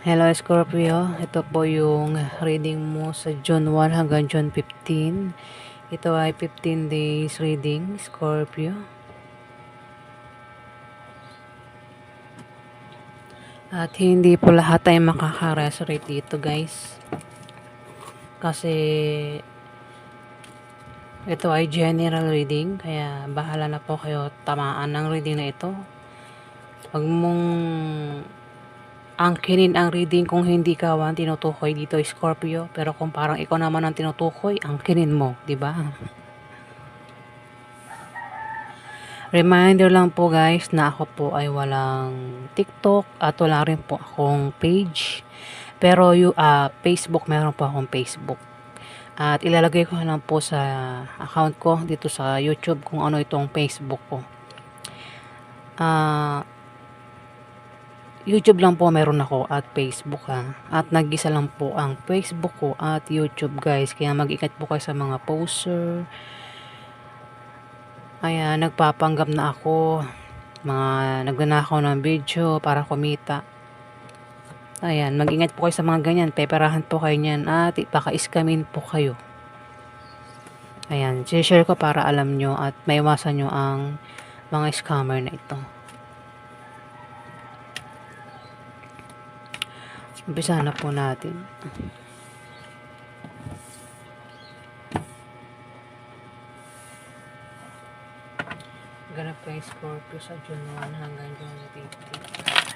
Hello Scorpio, ito po yung reading mo sa June 1 hanggang June 15. Ito ay 15 days reading, Scorpio. At hindi po lahat ay makaka-resonate dito guys. Kasi ito ay general reading, kaya bahala na po kayo tamaan ng reading na ito. Huwag mong angkinin ang reading kung hindi ka ang tinutukoy dito, Scorpio. Pero kung parang ikaw naman ang tinutukoy, angkinin mo, di ba? Reminder lang po guys na ako po ay walang TikTok at wala rin po akong page. Pero Facebook, meron po akong Facebook. At ilalagay ko lang po sa account ko dito sa YouTube kung ano itong Facebook ko. YouTube lang po meron ako at Facebook At nag-isa lang po ang Facebook ko at YouTube guys. Kaya mag-ingat po kayo sa mga poster. Ayan, nagpapanggap na ako. Mga nagnanakaw ng video para kumita. Ayan, mag-ingat po kayo sa mga ganyan. Peperahan po kayo niyan at baka-iskamin po kayo. Ayan, share ko para alam nyo at maiwasan nyo ang mga scammer na ito. Umpisa na po natin. Ganap po yung Scorpio sa June 1 hanggang June 15.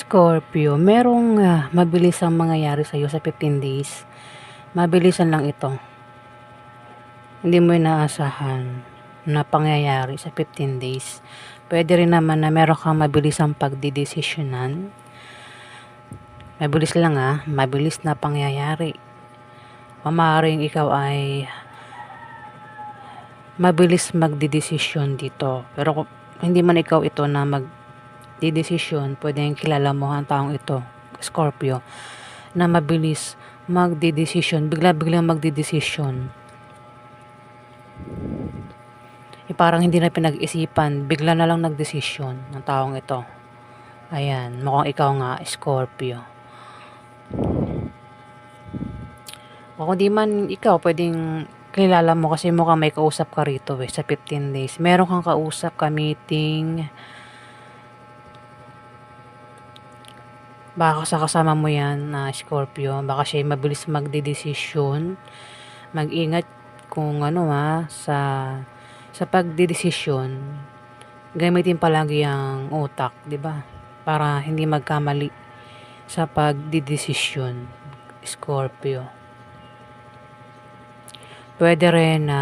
Scorpio, merong mabilis ang mangyayari sa iyo sa 15 days. Mabilisan lang ito. Hindi mo inaasahan na pangyayari sa 15 days. Pwede rin naman na meron kang mabilisang pagdidesisyonan. Mabilis lang mabilis na pangyayari. O maaaring ikaw ay mabilis magdidesisyon dito. Pero hindi man ikaw ito na magdedesisyon, pwedeng kilala mo ang taong ito, Scorpio, na mabilis magdedesisyon, bigla-biglang magdedesisyon. Parang hindi na pinag-isipan, bigla na lang nagdesisyon ng taong ito. Ayan, mukhang ikaw nga, Scorpio. O kung di man ikaw, pwedeng kilala mo kasi mukhang may kausap ka rito sa 15 days. Meron kang kausap ka meeting. Baka sa kasama mo yan na Scorpio. Baka siya mabilis magdedesisyon. Mag-ingat kung sa pagdedesisyon. Gamitin palagi ang utak, di ba? Para hindi magkamali sa pagdedesisyon, Scorpio. Pwede rin na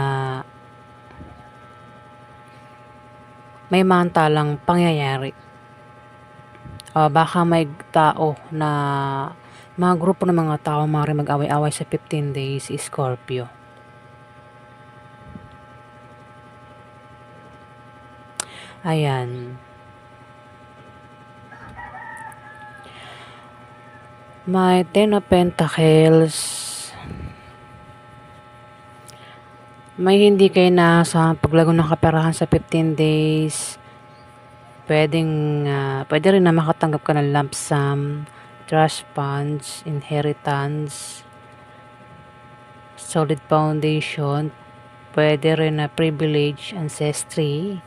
may mantalang pangyayari. Baka may tao na mga grupo ng mga tao maaaring mag-away-away sa 15 days, Scorpio. Ayan. May 10 of Pentacles. May hindi kayo sa paglago ng kaperahan sa 15 days. Pwede rin na makatanggap ka ng lump sum, trust funds, inheritance, solid foundation. Pwede rin na privilege, ancestry.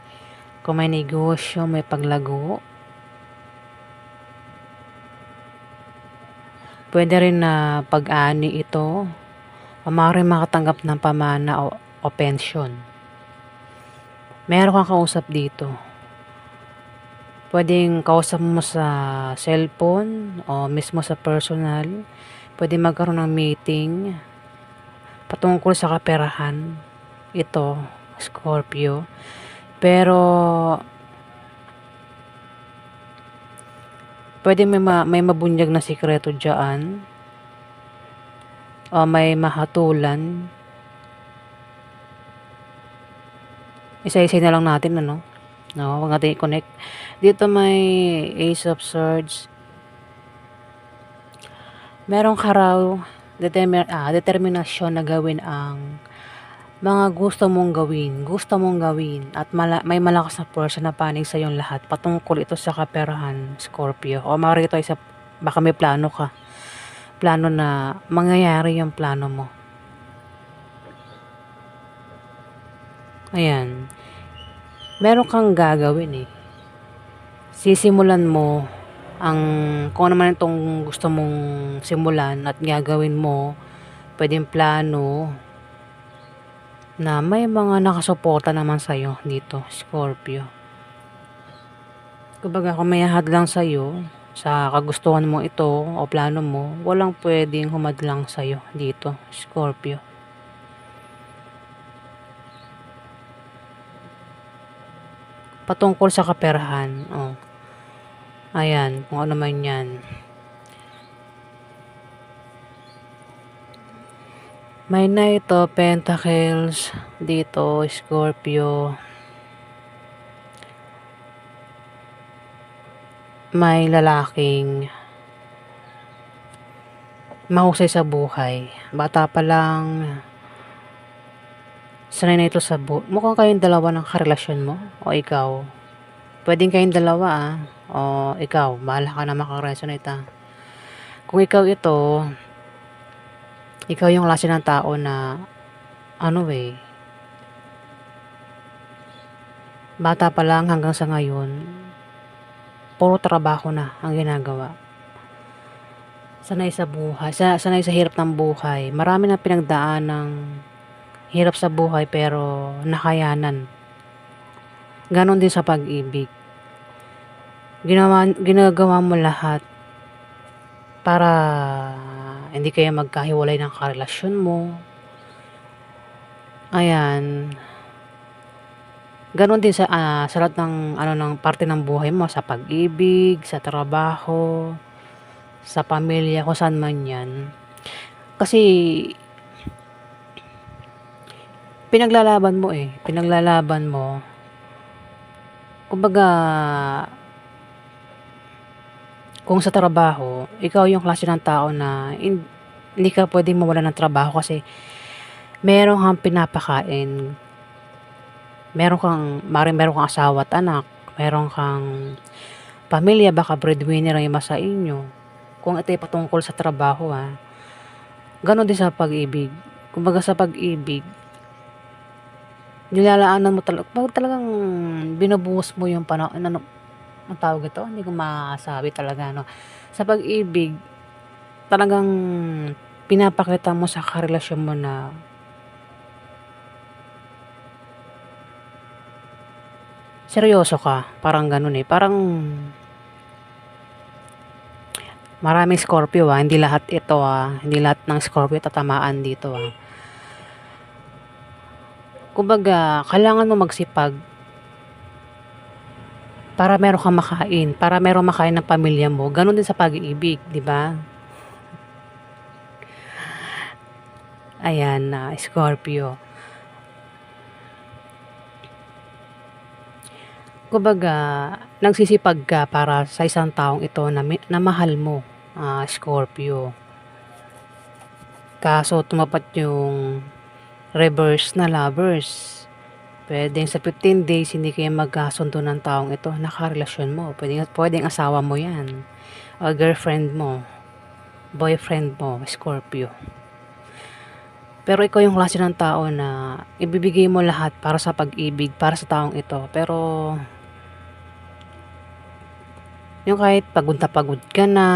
Kung may negosyo, may paglago. Pwede rin na pag-ani ito. Maaaring makatanggap ng pamana o pension. Meron kang kausap dito. Pwedeng kausap mo sa cellphone o mismo sa personal. Pwede magkaroon ng meeting patungkol sa kaperahan. Ito, Scorpio. Pero pwede may mabunyag na sikreto dyan. O may mahatulan. Isa-isa na lang natin, huwag natin i-connect. Dito may Ace of Swords. Meron ka raw determinasyon na gawin ang mga gusto mong gawin. At may malakas na person na panig sa iyong lahat. Patungkol ito sa kaperahan, Scorpio. O marito baka may plano ka. Plano na mangyayari yung plano mo. Ayan. Meron kang gagawin Sisimulan mo kung ano man itong gusto mong simulan at gagawin mo. Pwedeng plano na may mga nakasuporta naman sa'yo dito, Scorpio. Kumbaga kung may hadlang sa'yo, sa kagustuhan mo ito o plano mo, walang pwedeng humadlang sa'yo dito, Scorpio. Patungkol sa kaperahan. Ayan, kung ano man yan. May Knight of Pentacles dito, Scorpio. May lalaking mahusay sa buhay. Bata pa lang, sanay na ito sa mukhang kayong dalawa ng karelasyon mo o ikaw. Pwedeng kayong dalawa o ikaw, bahala ka na makaresonate. Kung ikaw ito, ikaw yung klase ng tao na bata pa lang hanggang sa ngayon, puro trabaho na ang ginagawa. Sanay sa buhay, sanay sa hirap ng buhay. Marami na pinagdaan ng hirap sa buhay pero nakayanan. Ganon din sa pag-ibig. Ginagawa mo lahat para hindi kayo magkahiwalay ng karelasyon mo. Ayan. Ganon din sa lahat ng parte ng buhay mo, sa pag-ibig, sa trabaho, sa pamilya, kung saan man yan. Kasi pinaglalaban mo Kumbaga, kung sa trabaho, ikaw yung klase ng tao na hindi ka puwedeng mawalan ng trabaho kasi meron kang pinapakain, meron kang asawa at anak, meron kang pamilya, baka breadwinner ang iba sa inyo. Kung ito'y patungkol sa trabaho, gano'n din sa pag-ibig. Kumbaga sa pag-ibig, nilalaanan mo 'pag talagang binubuhos mo yung ano, anong tawag dito? Hindi ko masabi talaga 'no. Sa pag-ibig, talagang pinapakita mo sa karelasyon mo na seryoso ka, parang gano'n, parang maraming Scorpio, hindi lahat ito, hindi lahat ng Scorpio tatamaan dito, Kumbaga, kailangan mo magsipag para meron kang makain, para merong makain ng pamilya mo. Gano'n din sa pag-iibig, 'di ba? Ayan, Scorpio. Kumbaga, nagsisipag ka para sa isang taong ito na mahal mo, Scorpio. Kaso tumapat yung reverse na lovers. Puwedeng sa 15 days hindi kayo magkasundo ng taong ito na karelasyon mo. Puwedeng asawa mo 'yan, o girlfriend mo, boyfriend mo, Scorpio. Pero ikaw yung klase ng tao na ibibigay mo lahat para sa pag-ibig, para sa taong ito. Pero yung kahit pagod na pagod ka na,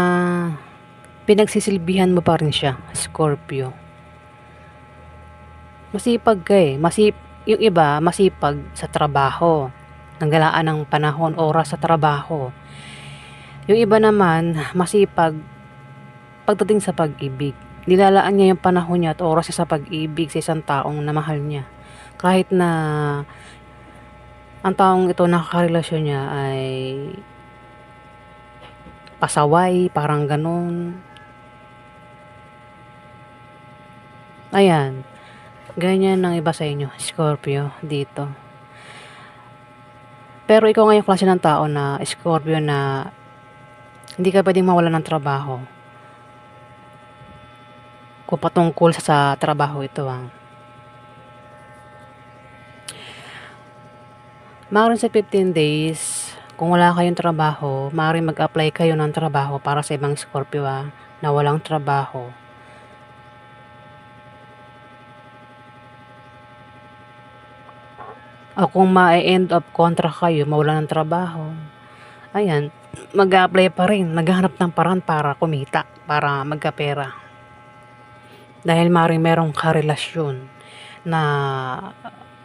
pinagsisilbihan mo pa rin siya, Scorpio. Masipag ka, yung iba masipag sa trabaho, nanggalaan ng panahon, oras sa trabaho. Yung iba naman masipag pagdating sa pag-ibig. Nilalaan niya yung panahon niya at oras niya sa pag-ibig sa isang taong na mahal niya. Kahit na ang taong ito na karelasyon niya ay pasaway, parang gano'n. Ayan, ganyan ang iba sa inyo, Scorpio, dito. Pero ikaw nga yung klase ng tao na Scorpio na hindi ka puwedeng mawalan ng trabaho. Kung patungkol sa trabaho ito, Maaaring sa 15 days, kung wala kayong trabaho, maaaring mag-apply kayo ng trabaho para sa ibang Scorpio, na walang trabaho. O kung ma-e-end of contract kayo, mawalan ng trabaho, ayan, mag-a-apply pa rin, naghahanap ng paraan para kumita, para magkapera. Dahil maaaring merong karelasyon na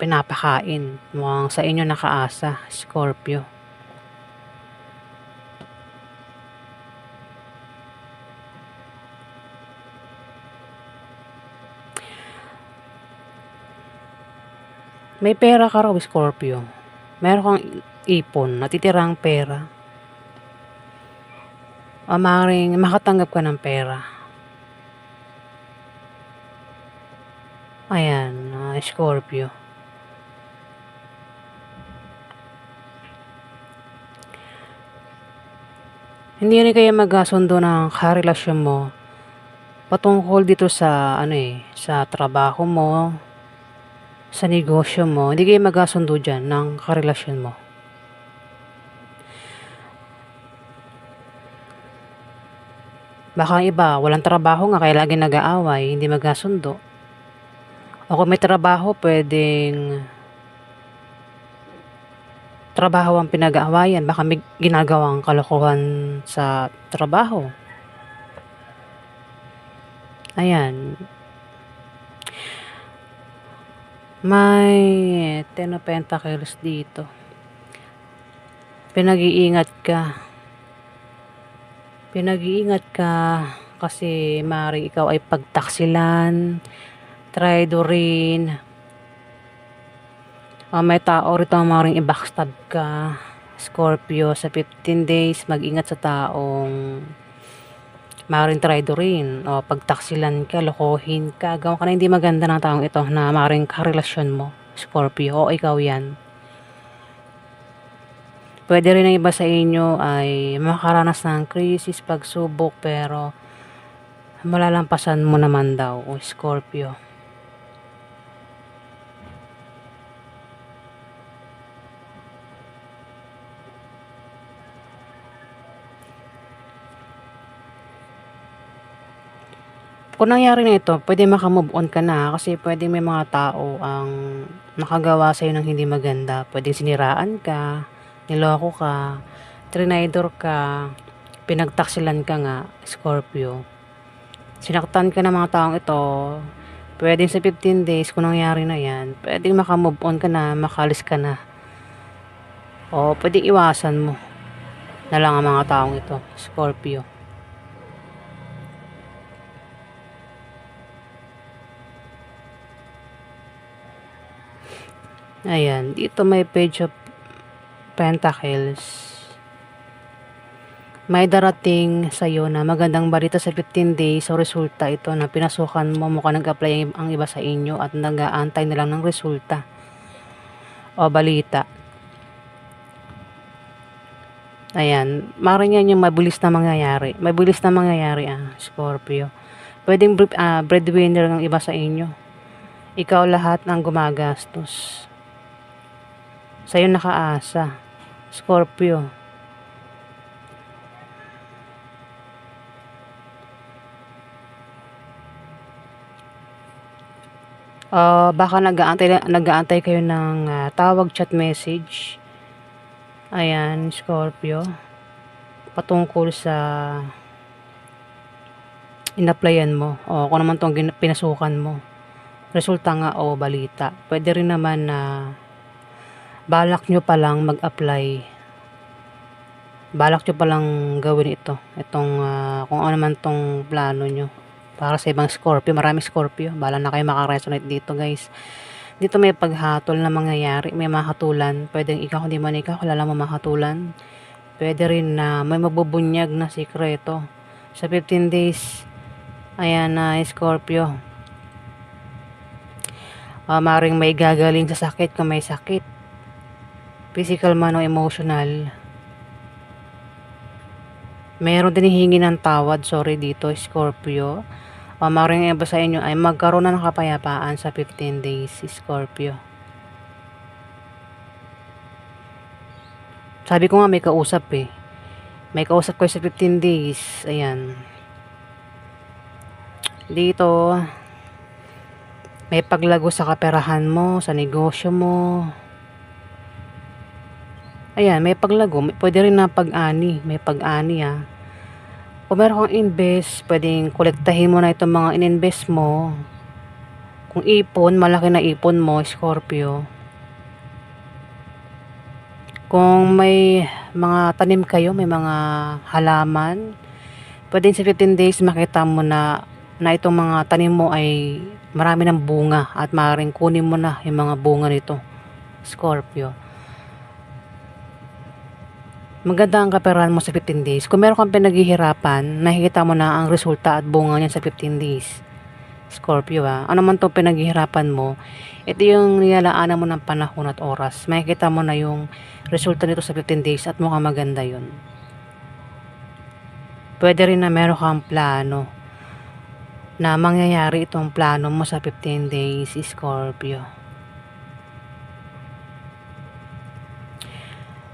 pinapakain, mukhang sa inyo nakaasa, Scorpio. May pera ka raw, Scorpio. Meron kang ipon, natitirang pera. O maaaring makatanggap ka ng pera. Ayan, Scorpio. Hindi rin kayo magkasundo ng karelasyon mo patungkol dito sa sa trabaho mo, sa negosyo mo. Hindi kayo magkasundo diyan ng karelasyon mo. Baka ang iba walang trabaho nga kaya laging nag-aaway, hindi magkasundo. O kung may trabaho puwedeng trabaho ang pinag-aawayan, baka may ginagawang kalokohan sa trabaho. Ayan. May 10 of Pentacles dito. Pinag-iingat ka kasi maaaring ikaw ay pagtaksilan, traidorin, may tao rito ang maaaring i-backstab ka, Scorpio. Sa 15 days, mag-ingat sa taong maaaring traidorin o pagtaksilan ka, lokohin ka, gawan ka na hindi maganda ng taong ito na maaaring karelasyon mo, Scorpio, o ikaw yan. Puwede rin ang iba sa inyo ay makaranas ng krisis, pagsubok, pero malalampasan mo naman daw, o Scorpio. Kung nangyari na ito, pwede maka-move on ka na kasi pwede may mga tao ang nakagawa sa'yo ng hindi maganda. Pwedeng siniraan ka, niloko ka, trinidor ka, pinagtaksilan ka nga, Scorpio. Sinaktan ka ng mga taong ito, pwedeng sa 15 days kung nangyari na yan, pwedeng maka-move on ka na, makalis ka na. O pwedeng iwasan mo na lang ang mga taong ito, Scorpio. Ayan, dito may Page of Pentacles. May darating sa'yo na magandang balita sa 15 days o resulta ito na pinasukan mo, mukha nag-apply ang iba sa inyo at nag-aantay na lang ng resulta o balita. Ayan, maaaring yan yung mabilis na mangyayari. Mabilis na mangyayari, Scorpio. Pwedeng breadwinner ng iba sa inyo. Ikaw lahat ng gumagastos. Sa'yo nakaasa, Scorpio. Baka nag-aantay kayo ng tawag, chat, message. Ayan, Scorpio. Patungkol sa in-applyan mo o kung naman tong pinasukan mo. Resulta nga o balita. Pwede rin naman na balak nyo palang mag-apply. Balak nyo palang gawin ito. Itong kung ano man tong plano nyo. Para sa ibang Scorpio, maraming Scorpio. Bala na kayo makaresonate dito, guys. Dito may paghatol na mangyayari, may mahatulan. Pwedeng ikaw, hindi man ikaw, kilala mo mahatulan. Pwede rin na may mabubunyag na sikreto. Sa 15 days, ayan na Scorpio. Maring may gagaling sa sakit kung may sakit. Physical man o emotional. Mayroon din hihingi ng tawad, sorry dito, Scorpio. Maring iba sa inyo ay magkaroon na ng kapayapaan sa 15 days, Scorpio. Sabi ko nga may kausap eh. May kausap ko sa 15 days. Ayan. Dito, may paglago sa kaperahan mo, sa negosyo mo. Ayan, may paglago. Pwede rin na pag-ani. May pag-ani Kung meron kang invest, pwedeng kolektahin mo na itong mga ininvest mo. Kung ipon, malaki na ipon mo, Scorpio. Kung may mga tanim kayo, may mga halaman, pwedeng sa 15 days makita mo na itong mga tanim mo ay marami ng bunga at maaaring kunin mo na yung mga bunga nito, Scorpio. Maganda ang kaperahan mo sa 15 days. Kung meron kang pinaghihirapan, nakikita mo na ang resulta at bunga niyan sa 15 days, Scorpio. Ano man itong pinaghihirapan mo, ito yung nilalaanan mo ng panahon at oras. Makikita mo na yung resulta nito sa 15 days at mukhang maganda yun. Pwede rin na meron kang plano na mangyayari itong plano mo sa 15 days, Scorpio.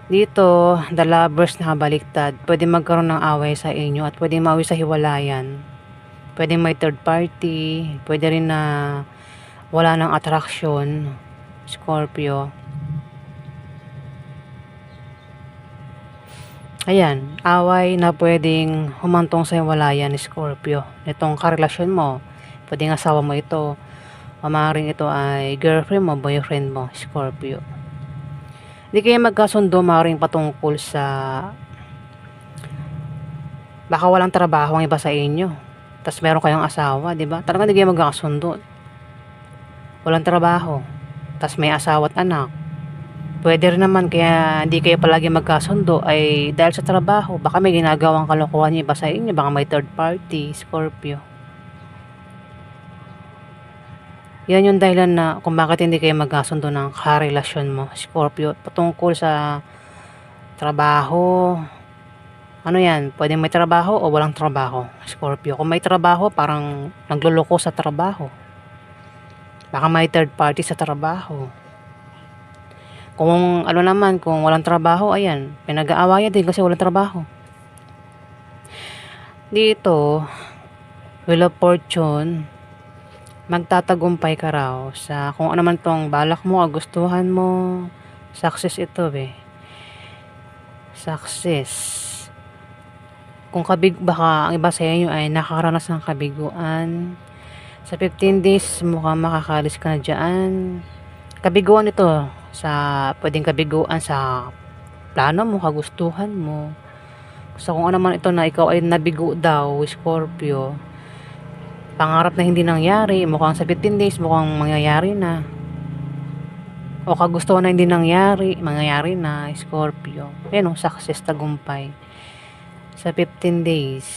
Dito, the lovers nakabaliktad. Pwede magkaroon ng away sa inyo at pwede mauwi sa hiwalayan. Pwede may third party. Pwede rin na wala ng attraction, Scorpio. Ayan, away na pwedeng humantong sa hiwalayan, Scorpio. Itong karelasyon mo, pwedeng asawa mo ito, o maaaring ito ay girlfriend mo, boyfriend mo, Scorpio. Hindi kayo magkasundo, maaaring patungkol sa baka walang trabaho ang iba sa inyo. Tapos meron kayong asawa, di ba? Talagang hindi kayo magkasundo. Walang trabaho. Tapos may asawa at anak. Pwede rin naman kaya hindi kayo palagi magkasundo ay dahil sa trabaho. Baka may ginagawang kalokohan yung iba sa inyo. Baka may third party, Scorpio. Yan yung dahilan na kung bakit hindi kayo magkasundo ng karelasyon mo, Scorpio. Patungkol sa trabaho. Ano yan, pwedeng may trabaho o walang trabaho, Scorpio. Kung may trabaho, parang nagluloko sa trabaho. Baka may third party sa trabaho. Kung ano naman, kung walang trabaho, ayan, pinag-aawayan din kasi walang trabaho. Dito, Wheel of Fortune, magtatagumpay ka raw sa kung ano man tong balak mo, gustuhan mo. Success ito Success. Kung baka ang iba sa inyo ay nakakaranas ng kabiguan. Sa 15 days, mukhang makakalis ka na dyan. Kabiguan ito pwedeng kabiguan sa plano mo, kagustuhan mo. So kung ano man ito na ikaw ay nabigo daw, Scorpio, pangarap na hindi nangyari, mukhang sa 15 days, mukhang mangyayari na. O kagustuhan na hindi mangyayari na, Scorpio. Ayan success, tagumpay. Sa 15 days.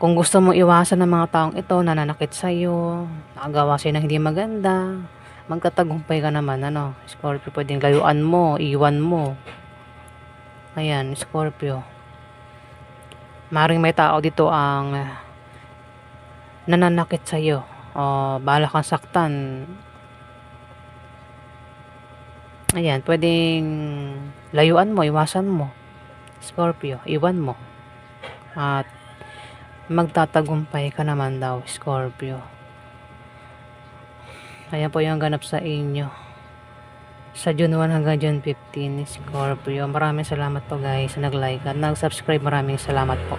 Kung gusto mo iwasan ng mga taong ito, nananakit sa'yo, nakagawa sa'yo ng hindi maganda, magtatagumpay ka naman, Scorpio, pwedeng layuan mo, iwan mo. Ayan, Scorpio. Maring may tao dito ang nananakit sa'yo, o bala kang saktan. Ayan, pwedeng layuan mo, iwasan mo, Scorpio, iwan mo. At magtatagumpay ka naman daw, Scorpio. Ayan po yung ganap sa inyo sa June 1 hanggang June 15, Scorpio. Maraming salamat po guys sa nag-like at nag-subscribe. Maraming salamat po.